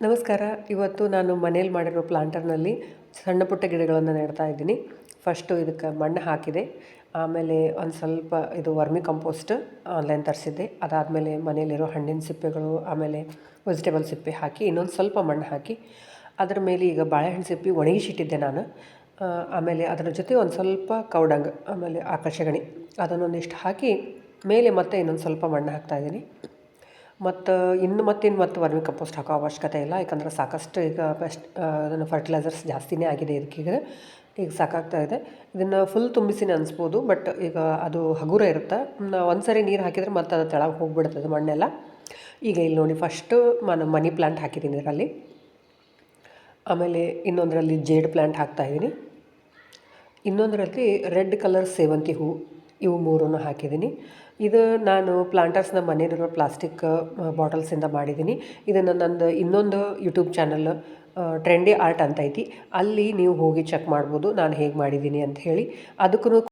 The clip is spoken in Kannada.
ನಮಸ್ಕಾರ. ಇವತ್ತು ನಾನು ಮನೇಲಿ ಮಾಡಿರೋ ಪ್ಲಾಂಟರ್ನಲ್ಲಿ ಸಣ್ಣ ಪುಟ್ಟ ಗಿಡಗಳನ್ನು ನೆಡ್ತಾ ಇದ್ದೀನಿ. ಫಸ್ಟು ಇದಕ್ಕೆ ಮಣ್ಣು ಹಾಕಿದೆ. ಆಮೇಲೆ ಒಂದು ಸ್ವಲ್ಪ ಇದು ವರ್ಮಿ ಕಂಪೋಸ್ಟ್ ಆನ್ಲೈನ್ ತರಿಸಿದ್ದೆ. ಅದಾದಮೇಲೆ ಮನೆಯಲ್ಲಿರೋ ಹಣ್ಣಿನ ಸಿಪ್ಪೆಗಳು, ಆಮೇಲೆ ವೆಜಿಟೇಬಲ್ ಸಿಪ್ಪೆ ಹಾಕಿ ಇನ್ನೊಂದು ಸ್ವಲ್ಪ ಮಣ್ಣು ಹಾಕಿ ಅದರ ಮೇಲೆ ಈಗ ಬಾಳೆಹಣ್ಣು ಸಿಪ್ಪೆ ಒಣಗಿಸಿಟ್ಟಿದ್ದೆ ನಾನು. ಆಮೇಲೆ ಅದರ ಜೊತೆ ಒಂದು ಸ್ವಲ್ಪ ಕೌಡಂಗ್, ಆಮೇಲೆ ಆಕಾಶಗಣಿ ಅದನ್ನೊಂದಿಷ್ಟು ಹಾಕಿ ಮೇಲೆ ಮತ್ತೆ ಇನ್ನೊಂದು ಸ್ವಲ್ಪ ಮಣ್ಣು ಹಾಕ್ತಾಯಿದ್ದೀನಿ. ಮತ್ತು ಮತ್ತೆ ವರ್ಮಿ ಕಂಪೋಸ್ಟ್ ಹಾಕೋ ಅವಶ್ಯಕತೆ ಇಲ್ಲ. ಯಾಕಂದರೆ ಸಾಕಷ್ಟು ಈಗ ಅದನ್ನು ಫರ್ಟಿಲೈಸರ್ಸ್ ಜಾಸ್ತಿನೇ ಆಗಿದೆ ಇದಕ್ಕೀಗ. ಈಗ ಸಾಕಾಗ್ತಾ ಇದೆ. ಇದನ್ನು ಫುಲ್ ತುಂಬಿಸಿನೇ ಅನಿಸ್ಬೋದು, ಬಟ್ ಈಗ ಅದು ಹಗುರ ಇರುತ್ತೆ. ಒಂದು ಸರಿ ನೀರು ಹಾಕಿದರೆ ಮತ್ತೆ ಅದು ತೆಳಗೆ ಹೋಗ್ಬಿಡ್ತದೆ ಮಣ್ಣೆಲ್ಲ. ಈಗ ಇಲ್ಲಿ ನೋಡಿ, ಫಸ್ಟು ನಾನು ಮನಿ ಪ್ಲ್ಯಾಂಟ್ ಹಾಕಿದ್ದೀನಿ ಇದರಲ್ಲಿ. ಆಮೇಲೆ ಇನ್ನೊಂದರಲ್ಲಿ ಜೇಡ್ ಪ್ಲ್ಯಾಂಟ್ ಹಾಕ್ತಾಯಿದ್ದೀನಿ. ಇನ್ನೊಂದರಲ್ಲಿ ರೆಡ್ ಕಲರ್ ಸೇವಂತಿ ಹೂ, ಇವು ಮೂರನ್ನು ಹಾಕಿದ್ದೀನಿ. ಇದು ನಾನು ಪ್ಲಾಂಟರ್ಸ್ನ ಮನೆಯಲ್ಲಿರೋ ಪ್ಲಾಸ್ಟಿಕ್ ಬಾಟಲ್ಸಿಂದ ಮಾಡಿದ್ದೀನಿ. ಇದನ್ನು ನಂದು ಇನ್ನೊಂದು ಯೂಟ್ಯೂಬ್ ಚಾನಲ್ ಟ್ರೆಂಡಿ ಆರ್ಟ್ ಅಂತ ಐತಿ, ಅಲ್ಲಿ ನೀವು ಹೋಗಿ ಚೆಕ್ ಮಾಡ್ಬೋದು ನಾನು ಹೇಗೆ ಮಾಡಿದ್ದೀನಿ ಅಂತ ಹೇಳಿ. ಅದಕ್ಕೂ